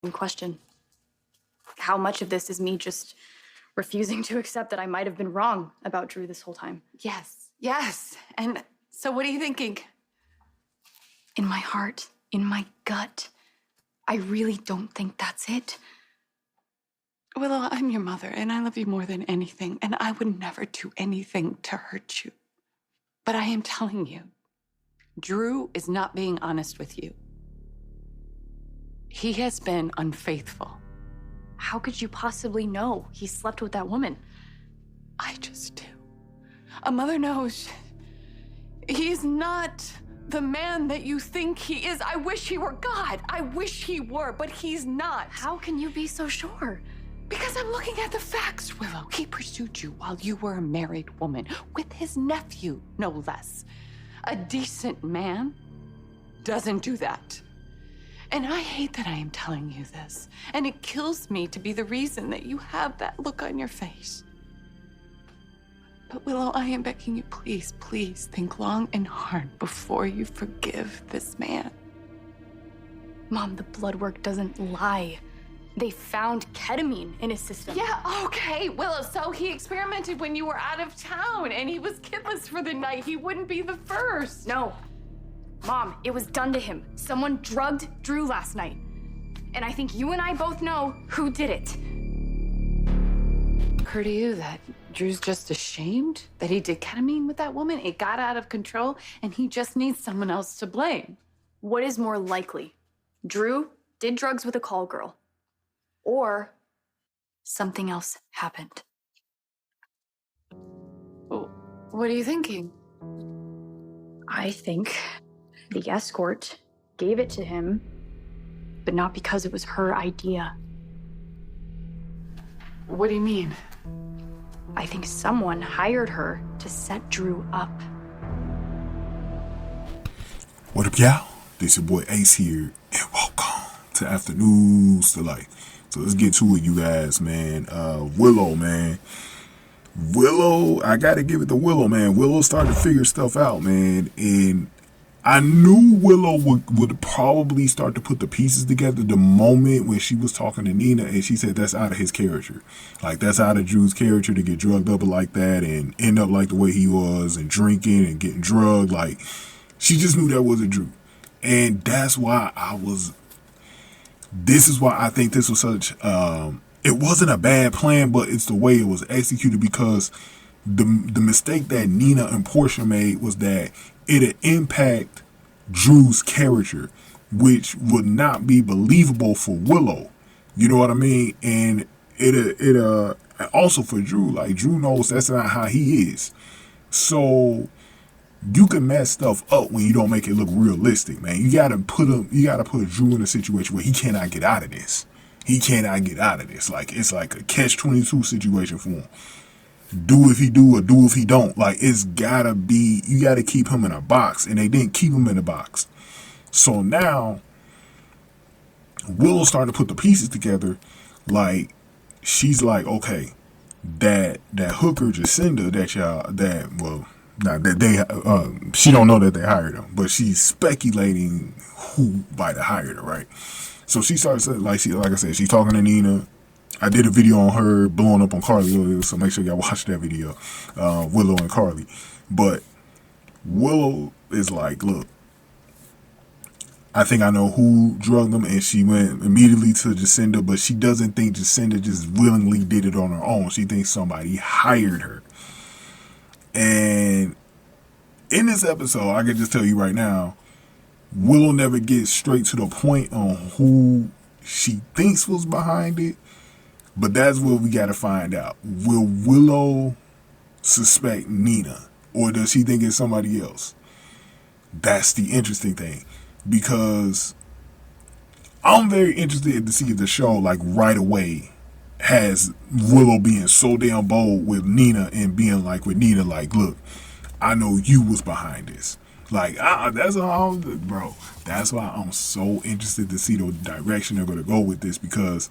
in question. How much of this is me just refusing to accept that I might have been wrong about Drew this whole time? Yes. And so what are you thinking? In my heart, in my gut, I really don't think that's it. Willow, I'm your mother, and I love you more than anything, and I would never do anything to hurt you. But I am telling you, Drew is not being honest with you. He has been unfaithful. How could you possibly know he slept with that woman? I just do. A mother knows he's not the man that you think he is. I wish he were God. I wish he were, but he's not. How can you be so sure? Because I'm looking at the facts, Willow. He pursued you while you were a married woman, with his nephew, no less. A decent man doesn't do that. And I hate that I am telling you this, and it kills me to be the reason that you have that look on your face. But Willow, I am begging you, please, please think long and hard before you forgive this man. Mom, the blood work doesn't lie. They found ketamine in his system. Yeah, okay, Willow, so he experimented when you were out of town, and he was kidless for the night. He wouldn't be the first. No. Mom, it was done to him. Someone drugged Drew last night. And I think you and I both know who did it. Occur to you that Drew's just ashamed that he did ketamine with that woman? It got out of control, and he just needs someone else to blame. What is more likely? Drew did drugs with a call girl. Or something else happened. Well, what are you thinking? I think the escort gave it to him, but not because it was her idea. What do you mean? I think someone hired her to set Drew up. What up, y'all? This your boy Ace here, and welcome to Afternoons Delight. So let's get to it, you guys, man. Willow, man. Willow, I gotta give it to Willow, man. Willow started to figure stuff out, man. And I knew Willow would probably start to put the pieces together the moment when she was talking to Nina and she said that's out of his character. Like, that's out of Drew's character to get drugged up like that and end up like the way he was and drinking and getting drugged. Like, she just knew that wasn't Drew. And that's why this is why I think this was such, it wasn't a bad plan, but it's the way it was executed, because the mistake that Nina and Portia made was that it'd impact Drew's character, which would not be believable for Willow. You know what I mean? And it also for Drew, like, Drew knows that's not how he is. So you can mess stuff up when you don't make it look realistic, man. You gotta put Drew in a situation where he cannot get out of this. He cannot get out of this. Like, it's like a catch-22 situation for him. Do if he do or do if he don't. Like, it's gotta be, you gotta keep him in a box, and they didn't keep him in a box. So now Willow's starting to put the pieces together. Like, she's like, okay, that hooker Jacinda she don't know that they hired him, but she's speculating who might have hired her, right? So she starts like I said, she's talking to Nina. I did a video on her blowing up on Carly earlier, so make sure y'all watch that video, Willow and Carly. But Willow is like, look, I think I know who drugged them, and she went immediately to Jacinda, but she doesn't think Jacinda just willingly did it on her own. She thinks somebody hired her. And in this episode, I can just tell you right now, Willow never gets straight to the point on who she thinks was behind it, but that's what we got to find out. Will Willow suspect Nina, or does she think it's somebody else? That's the interesting thing, because I'm very interested to see if the show, like, right away has Willow being so damn bold with Nina and being like with Nina, like, look, I know you was behind this. Like, that's all, bro. That's why I'm so interested to see the direction they're going to go with this, because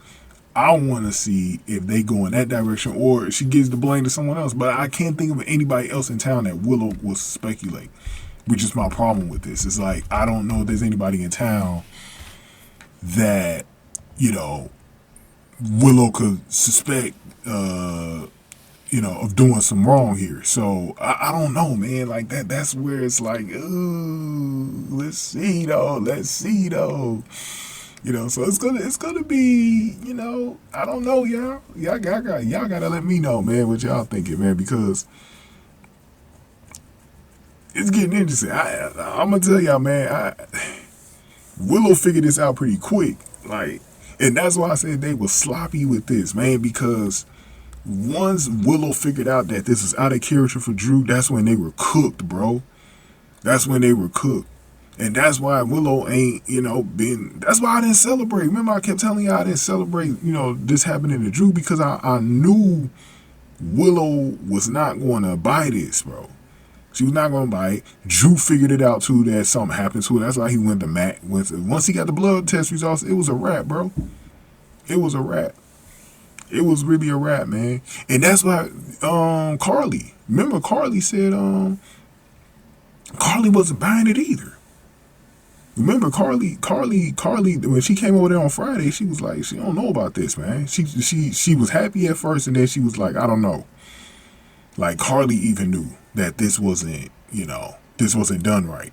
I want to see if they go in that direction or if she gives the blame to someone else. But I can't think of anybody else in town that Willow will speculate, which is my problem with this. It's like, I don't know if there's anybody in town that you know, Willow could suspect, of doing some wrong here. So I don't know, man. Like that's where it's like, ooh, let's see though. So it's gonna be, I don't know, y'all. Y'all gotta let me know, man, what y'all thinking, man, because it's getting interesting. I'm gonna tell y'all, man. Willow figured this out pretty quick, like, and that's why I said they were sloppy with this, man, because once Willow figured out that this is out of character for Drew, that's when they were cooked, bro. That's when they were cooked. And that's why Willow ain't, that's why I didn't celebrate. Remember, I kept telling you I didn't celebrate, this happening to Drew, because I knew Willow was not going to buy this, bro. She was not going to buy it. Drew figured it out, too, that something happened to her. That's why he went to Matt. Once he got the blood test results, it was a wrap, bro. It was a wrap. It was really a wrap, man. And that's why Carly. Remember, Carly said Carly wasn't buying it either. Remember, Carly, when she came over there on Friday, she was like, she don't know about this, man. She was happy at first, and then she was like, I don't know. Like, Carly even knew that this wasn't done right,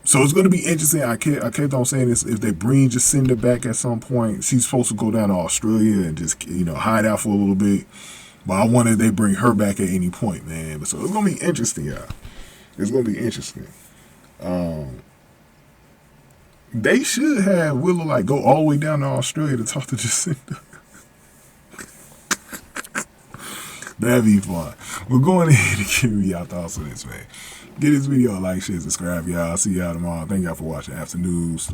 So it's going to be interesting. I kept on saying this. If they bring Jacinda back at some point, she's supposed to go down to Australia and just, hide out for a little bit. But I wonder if they bring her back at any point, man. But so it's going to be interesting, y'all. It's going to be interesting. They should have Willow, like, go all the way down to Australia to talk to Jacinda. That'd be fun. We're going ahead and give me y'all thoughts on this, man. Give this video a like, share, subscribe, y'all. I'll see y'all tomorrow. Thank y'all for watching After News.